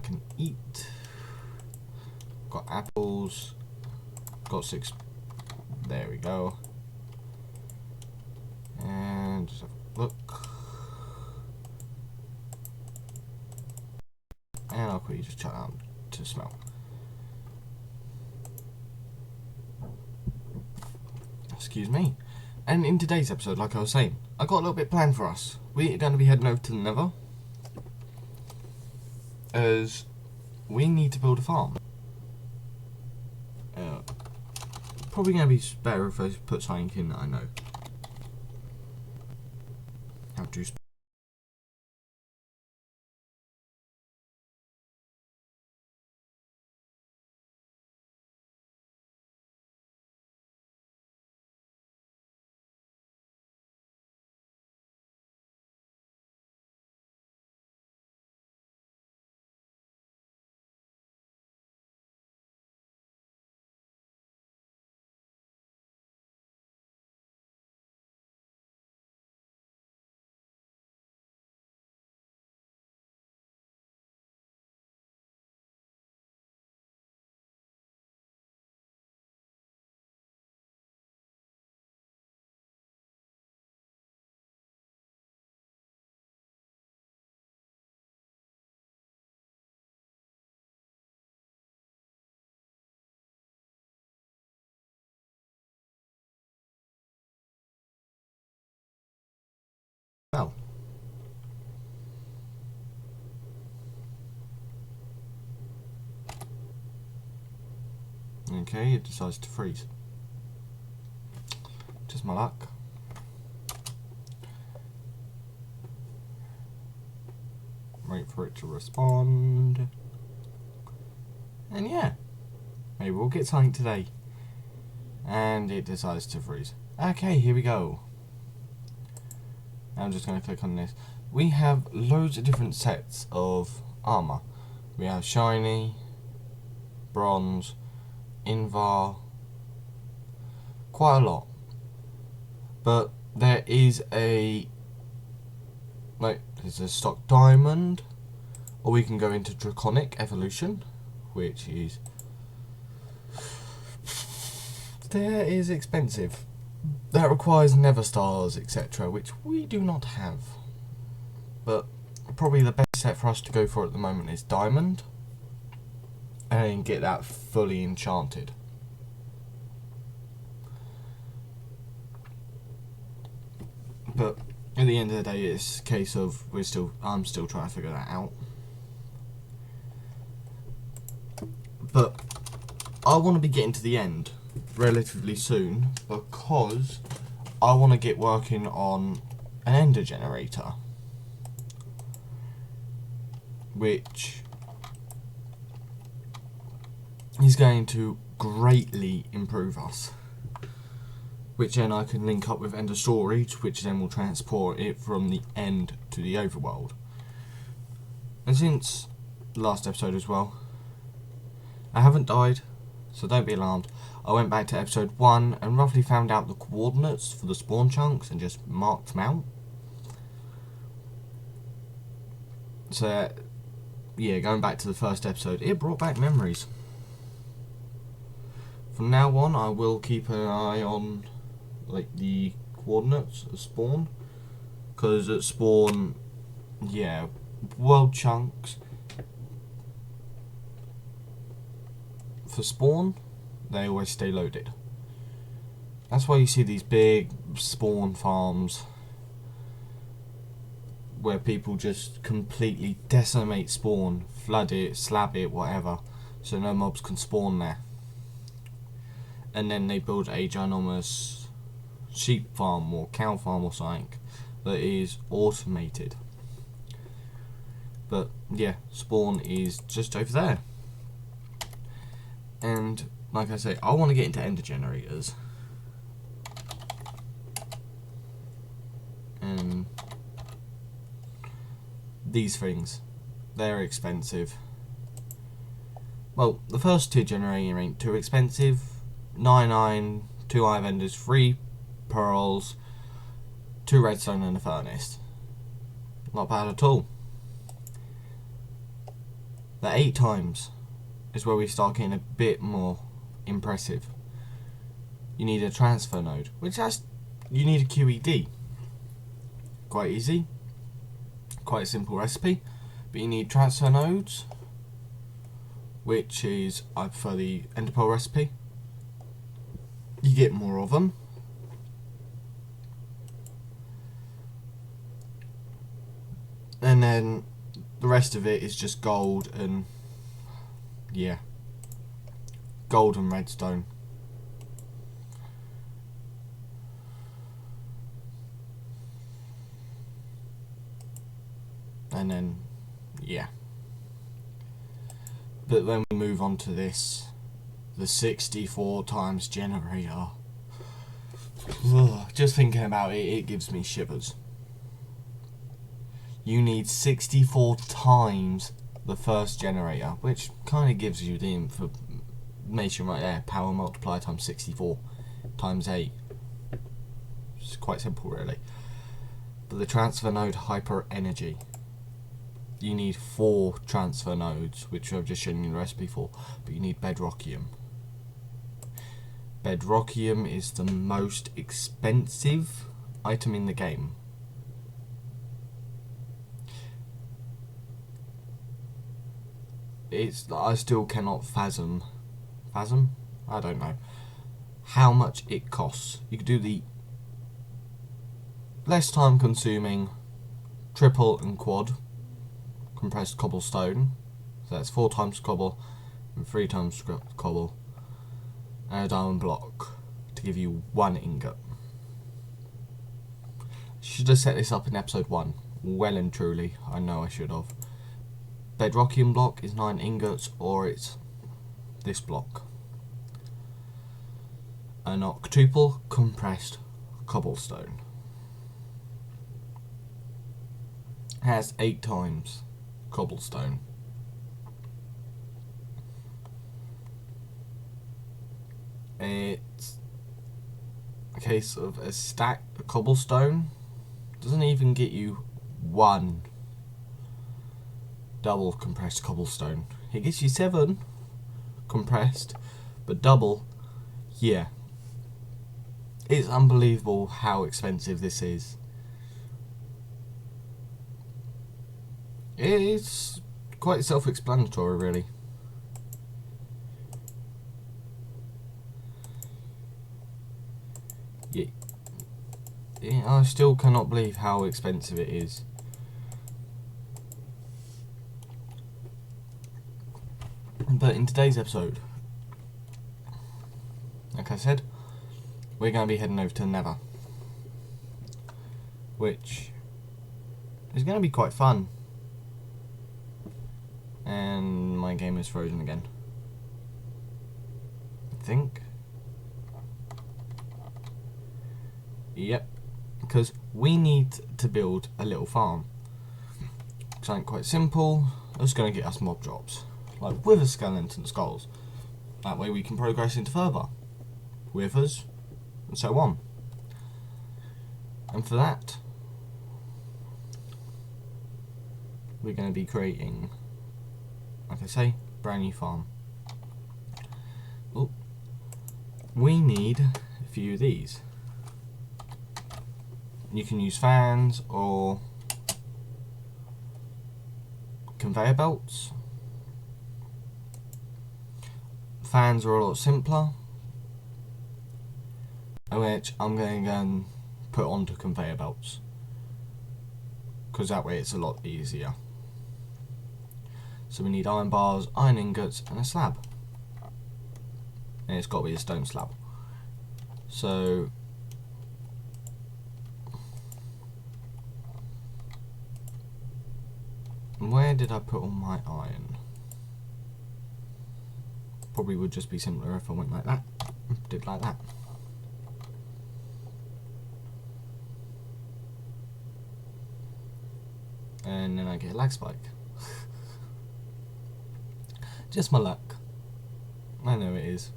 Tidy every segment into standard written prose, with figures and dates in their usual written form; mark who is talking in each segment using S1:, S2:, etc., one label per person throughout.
S1: I can eat. Got apples. Got 6. There we go. And just have a look. And I'll quickly just chuck out to smell. Excuse me. And in today's episode, like I was saying, I got a little bit planned for us. We're going to be heading over to the nether, as we need to build a farm. Probably going to be better if I put something in that I know how to spell. Okay, it decides to freeze. Just my luck. Wait for it to respond. And yeah, maybe we'll get something today. And it decides to freeze. Okay, here we go. I'm just going to click on this. We have loads of different sets of armor. We have shiny, bronze, invar, quite a lot. But there is there's a stock diamond, or we can go into draconic evolution, which is expensive. That requires nether stars, etc., which we do not have. But probably the best set for us to go for at the moment is diamond, and get that fully enchanted. But at the end of the day, it's a case of I'm still trying to figure that out. But I want to be getting to the end relatively soon, because I want to get working on an ender generator, which is going to greatly improve us, which then I can link up with ender storage, which then will transport it from the end to the overworld. And since the last episode as well, I haven't died, so don't be alarmed. I went back to episode 1 and roughly found out the coordinates for the spawn chunks and just marked them out. So yeah, going back to the first episode, it brought back memories. From now on, I will keep an eye on the coordinates of spawn, because at spawn, yeah, world chunks for spawn, they always stay loaded. That's why you see these big spawn farms where people just completely decimate spawn, flood it, slab it, whatever, so no mobs can spawn there. And then they build a ginormous sheep farm or cow farm or something that is automated. But yeah, spawn is just over there. And like I say, I want to get into ender generators. And these things, they're expensive. Well, the first 2 generator ain't too expensive. 99, 2 hive enders, 3 pearls, 2 redstone and a furnace. Not bad at all. The 8 times is where we start getting a bit more impressive. You need a transfer node, you need a QED. Quite easy, quite a simple recipe, but you need transfer nodes, which is, I prefer the ender pearl recipe. You get more of them. And then the rest of it is just gold and, yeah, gold and redstone. And then, yeah. But then we move on to this, the 64 times generator. Ugh, just thinking about it, it gives me shivers. You need 64 times the first generator, which kind of gives you the information right there. Power multiplier times 64 times 8. It's quite simple, really. But the transfer node hyper energy, you need 4 transfer nodes, which I've just shown you the recipe for, but you need bedrockium. Bedrockium is the most expensive item in the game. I still cannot fathom, I don't know, how much it costs. You could do the less time consuming triple and quad compressed cobblestone, so that's 4 times cobble and 3 times cobble, and a diamond block to give you 1 ingot. Should have set this up in episode 1, well and truly, I know I should have. Bedrockium block is 9 ingots, or it's this block. An octuple compressed cobblestone has 8 times cobblestone. It's a case of a stack of cobblestone doesn't even get you 1 double compressed cobblestone. It gets you 7 compressed, but double, yeah. It's unbelievable how expensive this is. It's quite self-explanatory, really. Yeah, I still cannot believe how expensive it is. But in today's episode, like I said, we're going to be heading over to the nether, which is going to be quite fun. And my game is frozen again, I think. Yep, because we need to build a little farm. Something quite simple, that's going to get us mob drops, like wither skeleton skulls. That way we can progress into further withers and so on. And for that, we're going to be creating, like I say, brand new farm. Oh, we need a few of these. You can use fans or conveyor belts. Fans are a lot simpler, which I'm going to go and put onto conveyor belts, because that way it's a lot easier. So we need iron bars, iron ingots and a slab, and it's got to be a stone slab. So where did I put all my iron? Probably would just be simpler if I went like that, did like that. And then I get a lag spike. Just my luck. I know it is.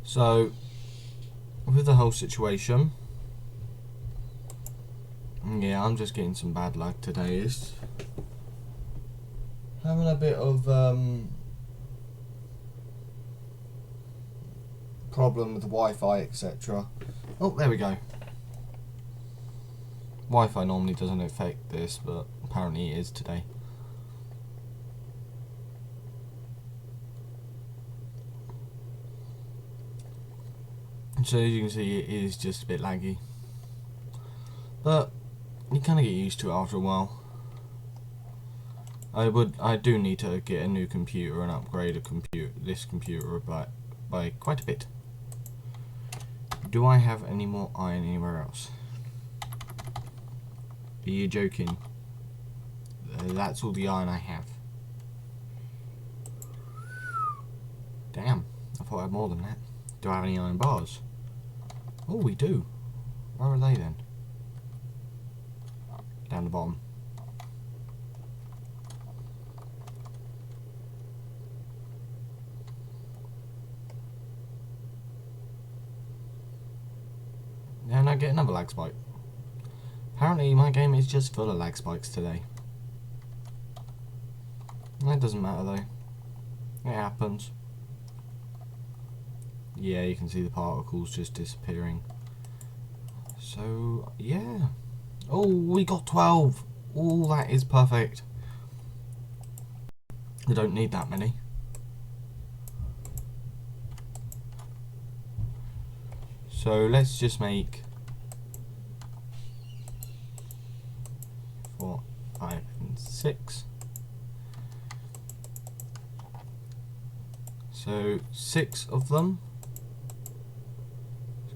S1: So, with the whole situation, yeah, I'm just getting some bad luck today. Having a bit of problem with the Wi-Fi, etc. Oh, there we go. Wi-Fi normally doesn't affect this, but apparently it is today. So as you can see, it is just a bit laggy, but you kind of get used to it after a while. I do need to get a new computer and upgrade this computer by quite a bit. Do I have any more iron anywhere else? Are you joking? That's all the iron I have. Damn, I thought I had more than that. Do I have any iron bars? Oh, we do. Where are they then? Down the bottom. And I get another lag spike. Apparently my game is just full of lag spikes today. That doesn't matter though. It happens. Yeah, you can see the particles just disappearing. So, yeah. Oh, we got 12. Oh, that is perfect. I don't need that many. So let's just make 4, 5, and 6. So 6 of them.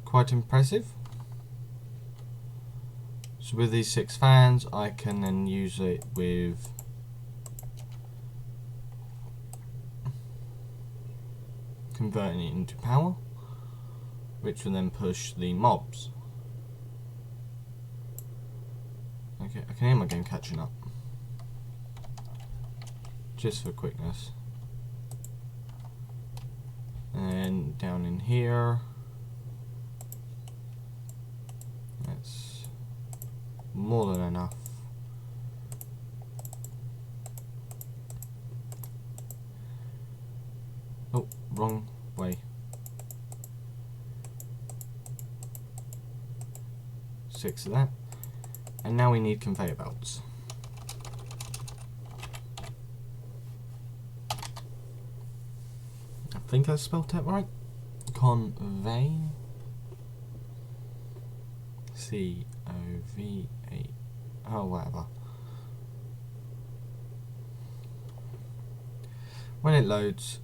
S1: Quite impressive. So with these 6 fans, I can then use it with converting it into power, which will then push the mobs. Okay, I can hear my game catching up. Just for quickness. And down in here, that's more than enough. Oh, wrong way. 6 of that. And now we need conveyor belts. I think I spelled that right. Convey. C-O-V-A. Oh, whatever. When it loads,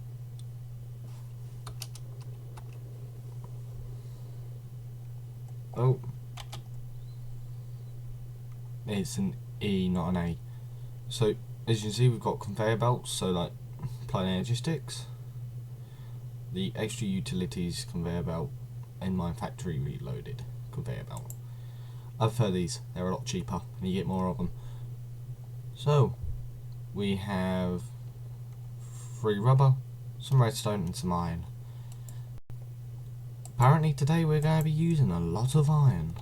S1: oh, it's an E, not an A. So as you can see, we've got conveyor belts, so like plain energy sticks, the extra utilities conveyor belt, and my factory reloaded conveyor belt. I prefer these, they're a lot cheaper and you get more of them. So we have 3 rubber, some redstone and some iron. Apparently today we're going to be using a lot of iron.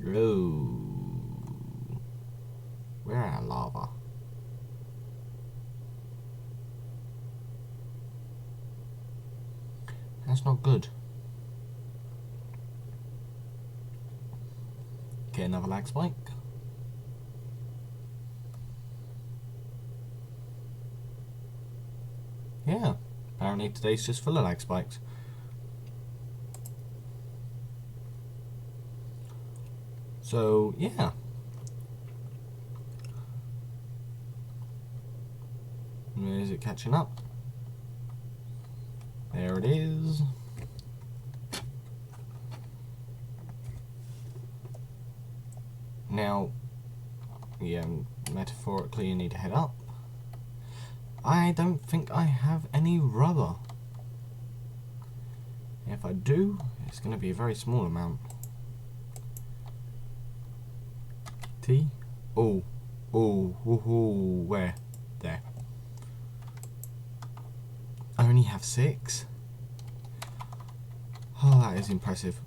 S1: Ooh. We're out of lava. That's not good. Get another lag spike. Yeah, apparently today's just full of lag spikes. So, yeah. Is it catching up? There it is. Now, yeah, metaphorically you need to head up. I don't think I have any rubber. If I do, it's going to be a very small amount. T? Oh, where? There. I only have 6. Oh, that is impressive.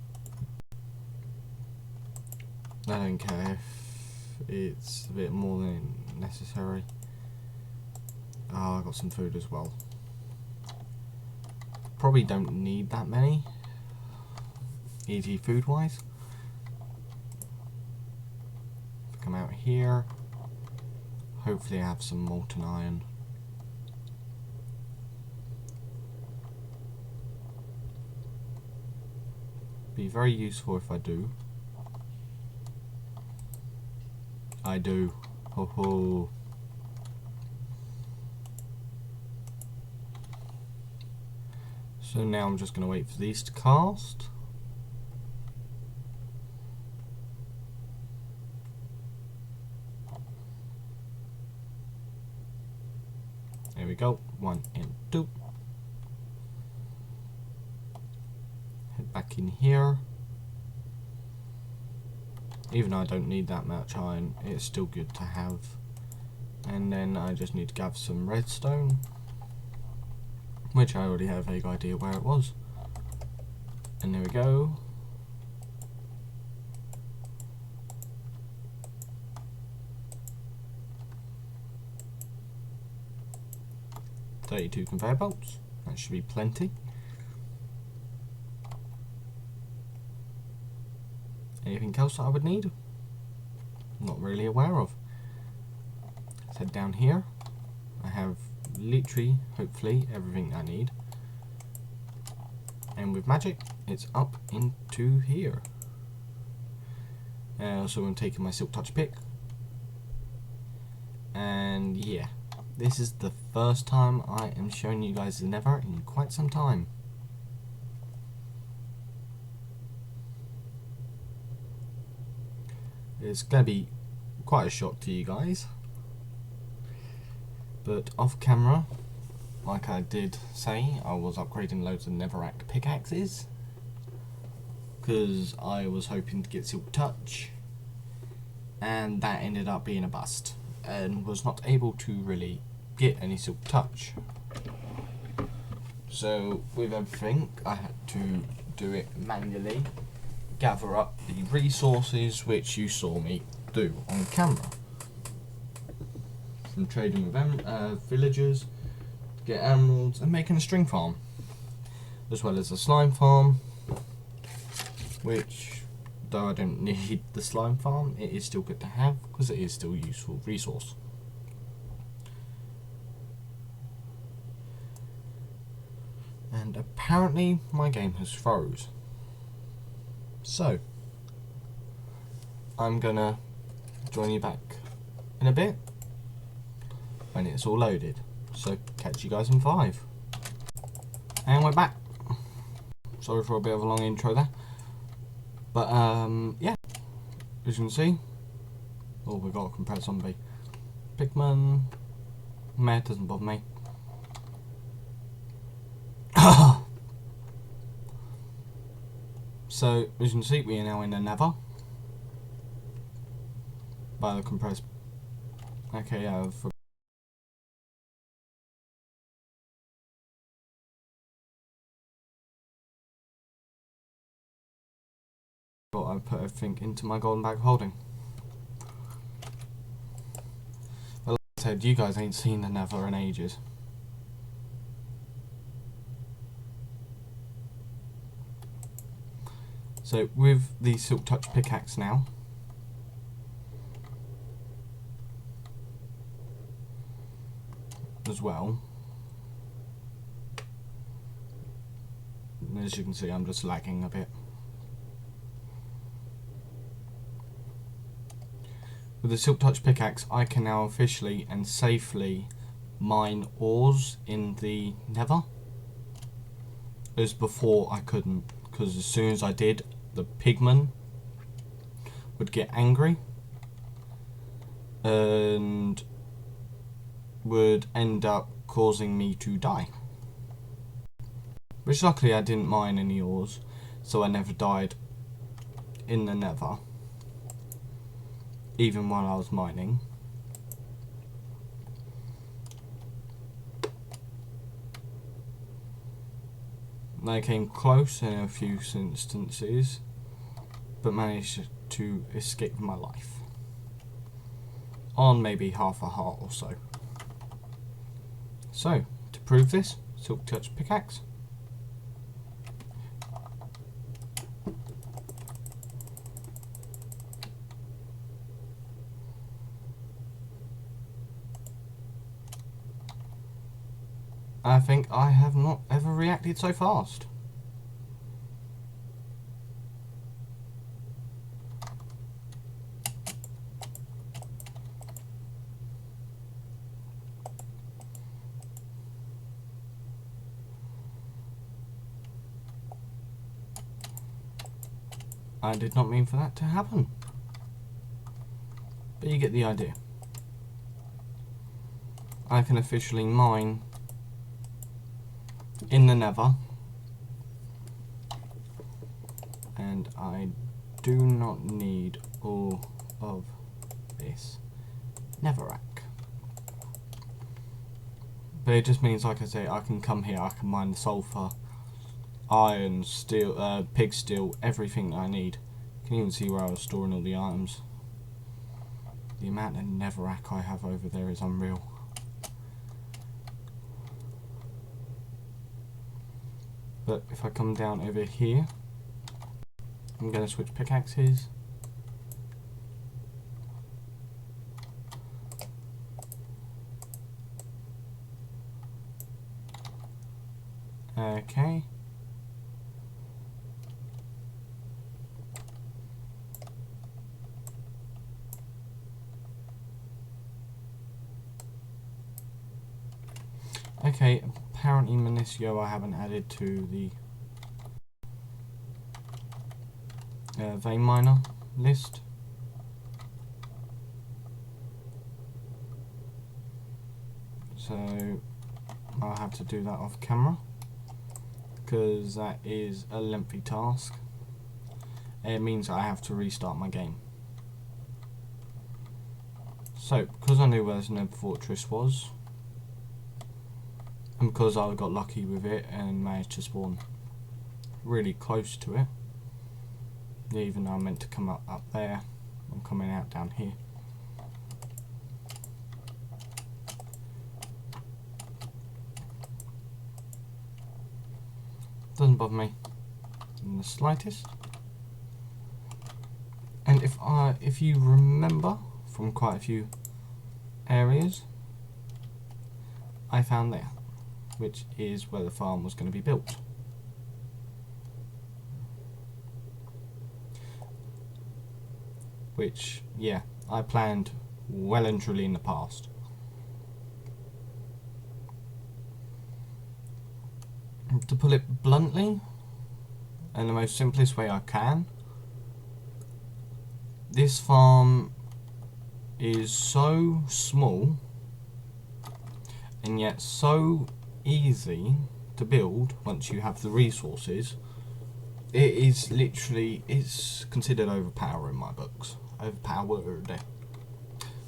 S1: I don't care if It's a bit more than necessary. Oh, I got some food as well. Probably don't need that many, easy food wise. Come out here. Hopefully I have some molten iron. Be very useful if I do. I do. Ho ho. So now I'm just going to wait for these to cast. There we go. 1 and 2. Head back in here. Even though I don't need that much iron, it's still good to have. And then I just need to gather some redstone, which I already have a vague idea where it was. And there we go. "32 conveyor belts. That should be plenty. Anything else that I would need? Not really aware of. Let's head down here. I have literally, hopefully, everything I need. And with magic, it's up into here. So I'm taking my silk touch pick. And yeah, this is the first time I am showing you guys the nether in quite some time. It's going to be quite a shock to you guys. But off camera, like I did say, I was upgrading loads of netherrack pickaxes. Because I was hoping to get silk touch. And that ended up being a bust. And was not able to really get any silk touch. So with everything, I had to do it manually. Gather up the resources which you saw me do on camera. From trading with villagers, to get emeralds, and making a string farm. As well as a slime farm, which, though I don't need the slime farm, it is still good to have, because it is still a useful resource. And apparently my game has froze. So, I'm gonna join you back in a bit when it's all loaded. So, catch you guys in 5. And we're back. Sorry for a bit of a long intro there. But, yeah. As you can see. Oh, we got a compressed zombie. Pigman. Meh, doesn't bother me. So, as you can see, we are now in the nether. By the compressed. Okay, I put everything into my golden bag of holding. Well, like I said, you guys ain't seen the nether in ages. So with the silk touch pickaxe now, as well, as you can see, I'm just lagging a bit. With the silk touch pickaxe, I can now officially and safely mine ores in the nether, as before I couldn't, because as soon as I did, the pigmen would get angry and would end up causing me to die. Which luckily I didn't mine any ores, so I never died in the nether, even while I was mining. They came close in a few instances, but managed to escape my life. on maybe half a heart or so. So, to prove this, Silk Touch pickaxe. I think I have not ever reacted so fast. I did not mean for that to happen. But you get the idea. I can officially mine in the nether. And I do not need all of this netherrack. But it just means, like I say, I can come here, I can mine the sulfur, iron, steel, pig steel, everything that I need. You can even see where I was storing all the items. The amount of netherrack I have over there is unreal. But if I come down over here, I'm going to switch pickaxes. Okay. Okay, apparently Manisio I haven't added to the vein miner list. So I'll have to do that off camera, because that is a lengthy task. It means I have to restart my game. So, because I knew where this nether fortress was, and because I got lucky with it and managed to spawn really close to it, even though I meant to come up there, I'm coming out down here. Doesn't bother me in the slightest. And if you remember from quite a few areas, I found there, which is where the farm was going to be built. Which, yeah, I planned well and truly in the past. To put it bluntly, and the most simplest way I can, this farm is so small and yet so easy to build once you have the resources. It is literally, it's considered overpowered in my books. Overpowered.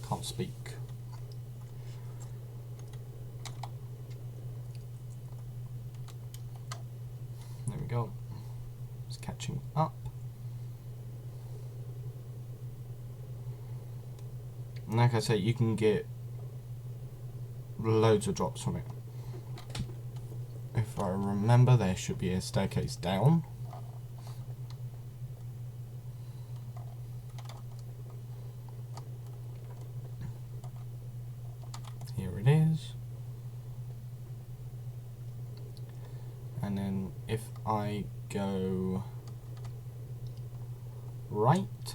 S1: Can't speak. There we go. It's catching up. And like I say, you can get loads of drops from it. If I remember, there should be a staircase down. Here it is. And then if I go right,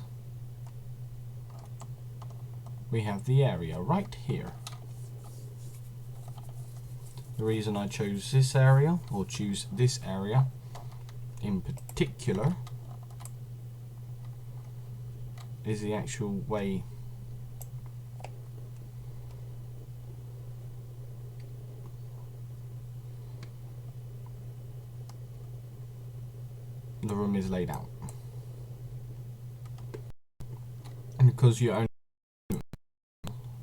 S1: we have the area right here. The reason I chose this area, or choose this area in particular, is the actual way the room is laid out. And because you only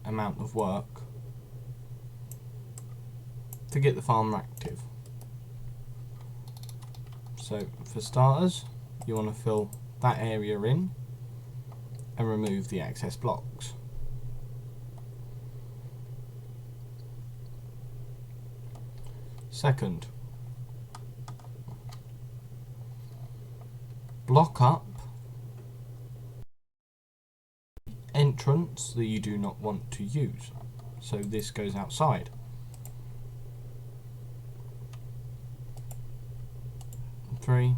S1: amount of work to get the farm active. So for starters, you want to fill that area in and remove the excess blocks. Second, block up entrance that you do not want to use. So this goes outside. Three,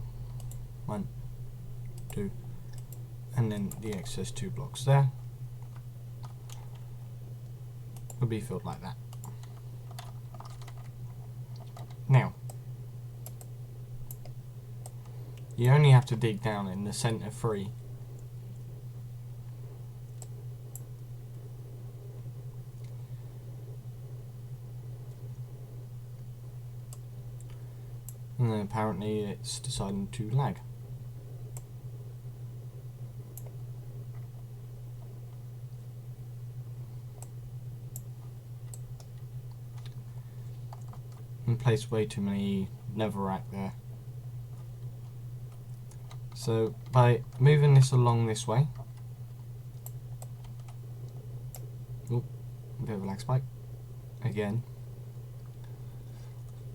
S1: 1, 2, and then the excess 2 blocks there will be filled like that. Now, you only have to dig down in the centre 3. And then apparently it's deciding to lag. And placed way too many netherrack there. So by moving this along this way, oh, a bit of a lag spike again.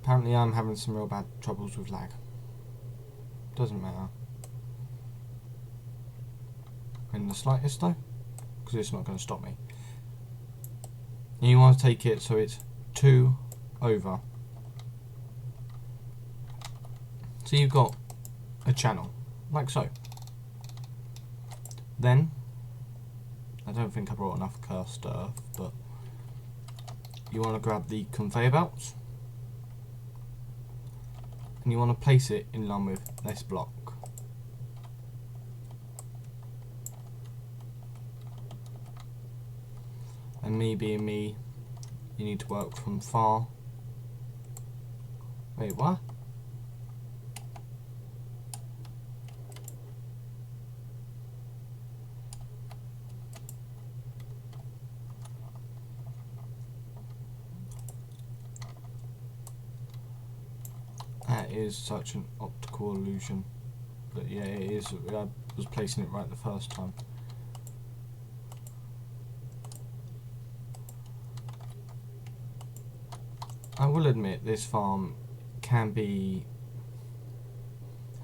S1: Apparently I'm having some real bad troubles with lag. Doesn't matter. In the slightest though, because it's not going to stop me. And you want to take it so it's 2 over. So you've got a channel, like so. Then, I don't think I brought enough cursed earth, but you want to grab the conveyor belts. And you want to place it in line with this block. And me being me, you need to work from far. Wait, what? That is such an optical illusion. But yeah, it is. I was placing it right the first time. I will admit this farm can be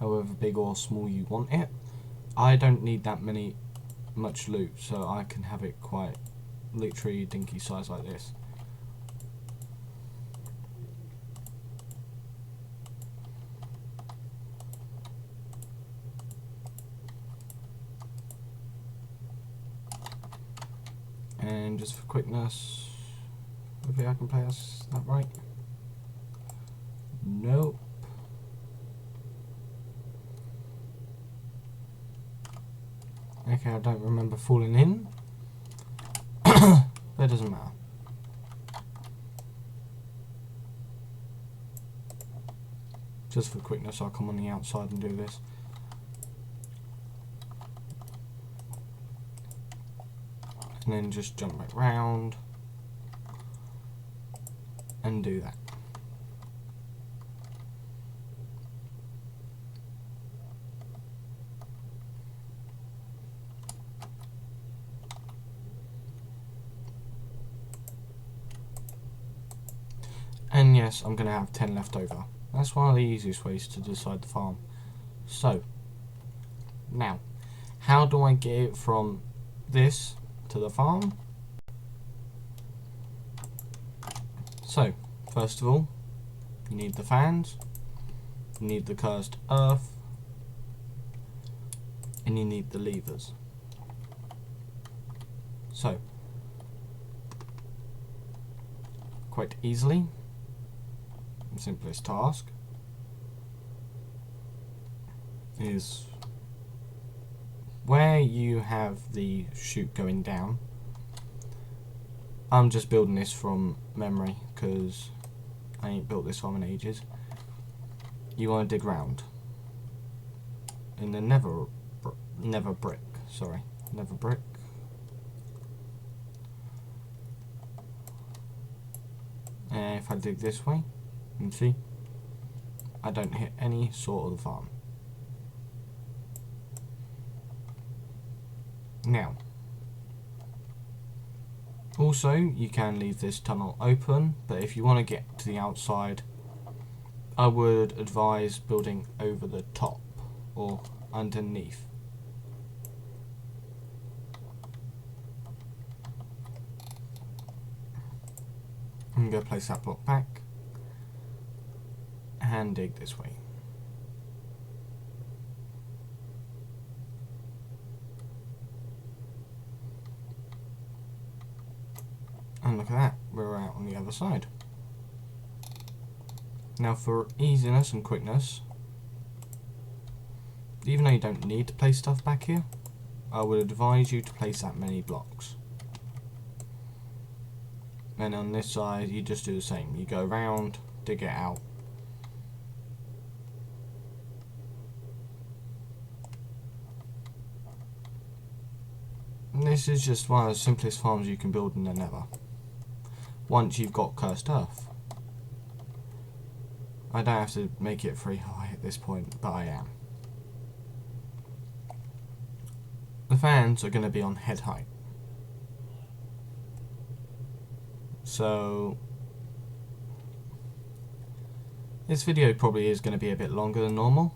S1: however big or small you want it. I don't need that much loot, so I can have it quite literally dinky size like this. And just for quickness, maybe I can place that right. Nope. Okay, I don't remember falling in. That doesn't matter. Just for quickness, I'll come on the outside and do this. And then just jump back round and do that. And yes, I'm going to have 10 left over. That's one of the easiest ways to decide the farm. So, now, how do I get it from this to the farm? So, first of all, you need the fans, you need the cursed earth, and you need the levers. So, quite easily, the simplest task is where you have the chute going down. I'm just building this from memory because I ain't built this farm in ages. You want to dig round in the nether brick. And if I dig this way, you can see I don't hit any sort of the farm. Now, also you can leave this tunnel open, but if you want to get to the outside, I would advise building over the top or underneath. I'm going to place that block back and dig this way. And look at that, we're out on the other side. Now for easiness and quickness, even though you don't need to place stuff back here, I would advise you to place that many blocks. And on this side you just do the same, you go around, dig it out. And this is just one of the simplest farms you can build in the nether, once you've got cursed earth. I don't have to make it 3 high at this point, but I am. The fans are going to be on head height. So this video probably is going to be a bit longer than normal,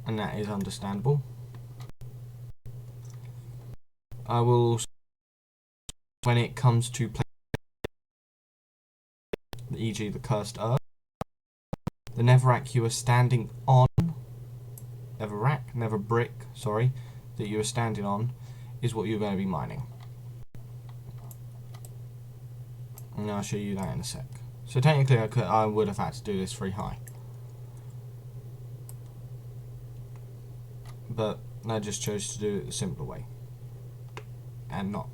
S1: and that is understandable. I will, when it comes to play, e.g. the cursed earth, the netherrack you are standing on, nether brick, sorry, that you are standing on, is what you're going to be mining. And I'll show you that in a sec. So technically I would have had to do this 3 high, but I just chose to do it the simpler way and not.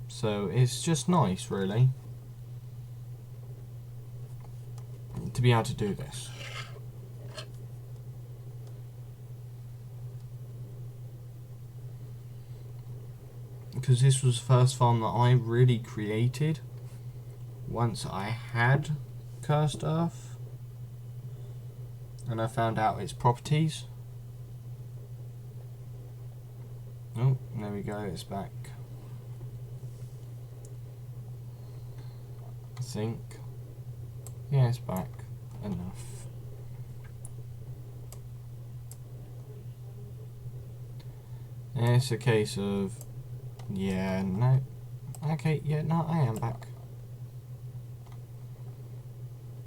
S1: So it's just nice, really, to be able to do this. Because this was the first farm that I really created once I had cursed earth and I found out its properties. Oh, there we go, it's back. I think. Yeah, it's back. Enough. And it's a case of, yeah, no. Okay, yeah, no, I am back.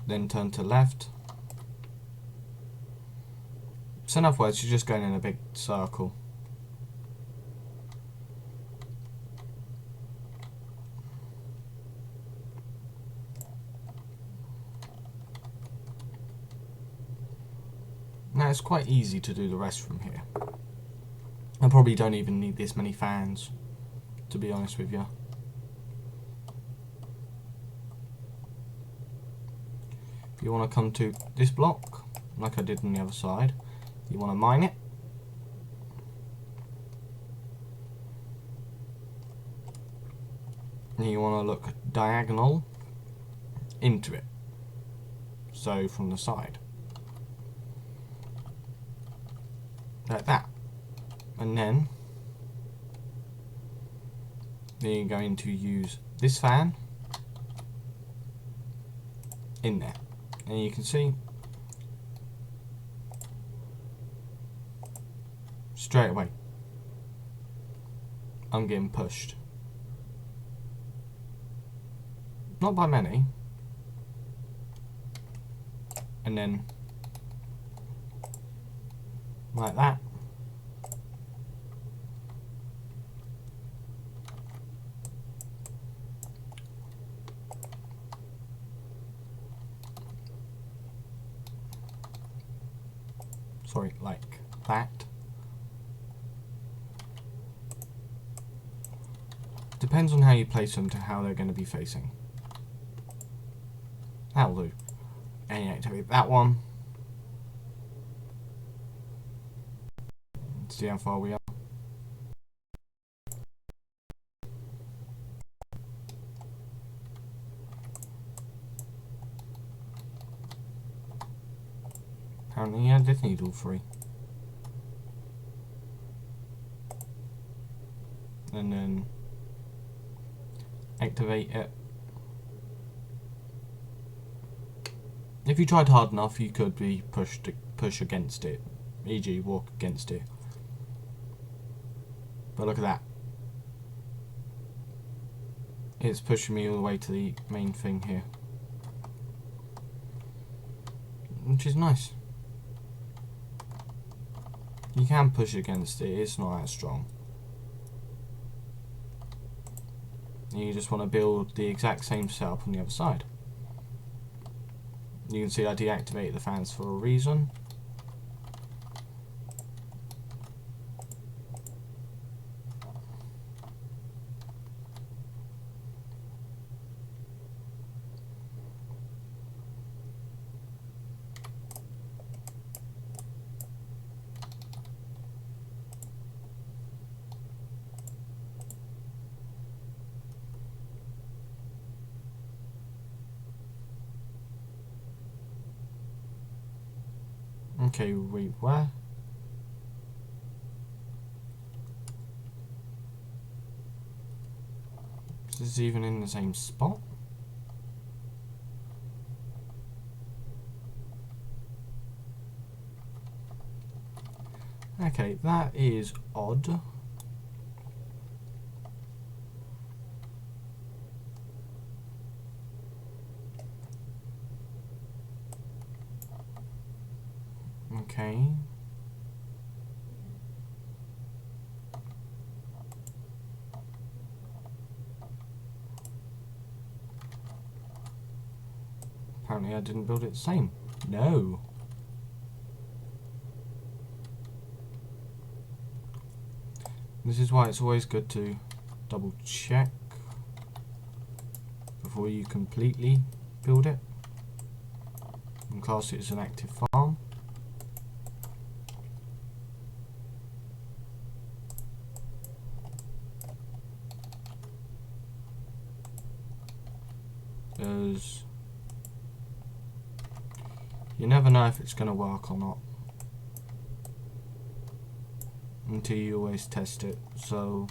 S1: Then turn to left. So in other words, you're just going in a big circle. Now it's quite easy to do the rest from here. I probably don't even need this many fans, to be honest with you. If you want to come to this block, like I did on the other side, you want to mine it. And you want to look diagonal into it. So from the side. Like that. And then you're going to use this fan in there. And you can see straight away I'm getting pushed. Not by many. And then like that. Sorry, like that. Depends on how you place them to how they're going to be facing. That'll do. Any activity. That one. Let's see how far we are. Apparently I did need all 3. And then activate it. If you tried hard enough, you could be push against it, e.g. walk against it. But look at that. It's pushing me all the way to the main thing here, which is nice. You can push against it, it's not that strong. You just want to build the exact same setup on the other side. You can see I deactivated the fans for a reason. Okay, wait, where? Is this even in the same spot? Okay, that is odd. Okay. Apparently I didn't build it the same. No. This is why it's always good to double check before you completely build it and class it as an active farm. Because you never know if it's going to work or not until you always test it. So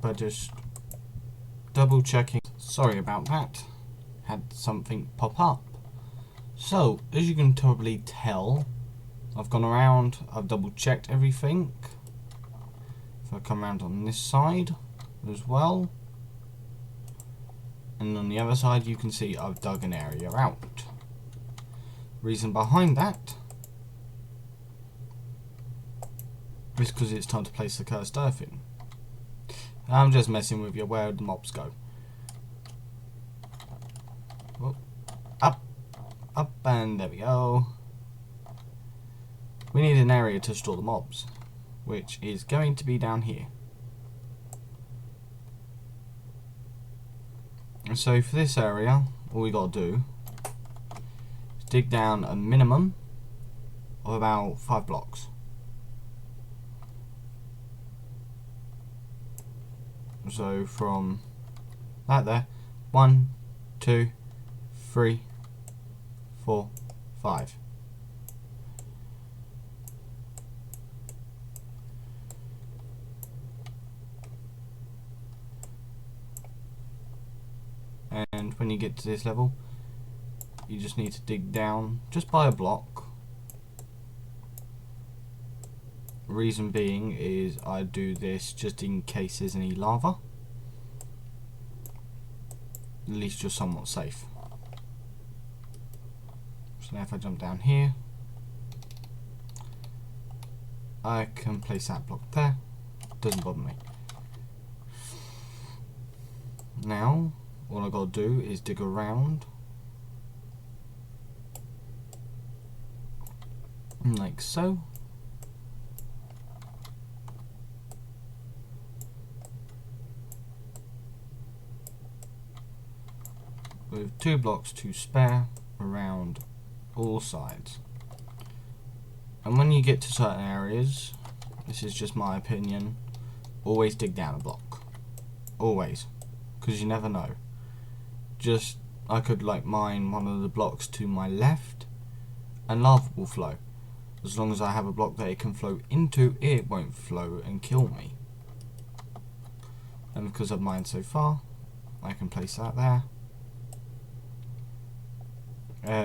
S1: by just double checking. Sorry about that, had something pop up. So as you can probably tell, I've gone around, I've double checked everything. If I come around on this side as well, and on the other side you can see I've dug an area out. Reason behind that is because it's time to place the cursed earth in. I'm just messing with you. Where the mobs go? Oh, up, and there we go. We need an area to store the mobs, which is going to be down here. And so for this area, all we got to do is dig down a minimum of about 5 blocks. So from that there, 1, 2, 3, 4, 5. And when you get to this level, you just need to dig down just by a block. Reason being is I do this just in case there's any lava. At least you're somewhat safe. So now if I jump down here, I can place that block there. Doesn't bother me. Now all I got to do is dig around like so. With 2 blocks to spare around all sides. And when you get to certain areas, this is just my opinion, always dig down a block. Always. Because you never know. Just, I could like mine one of the blocks to my left and lava will flow. As long as I have a block that it can flow into, it won't flow and kill me. and because I've mined so far, I can place that there.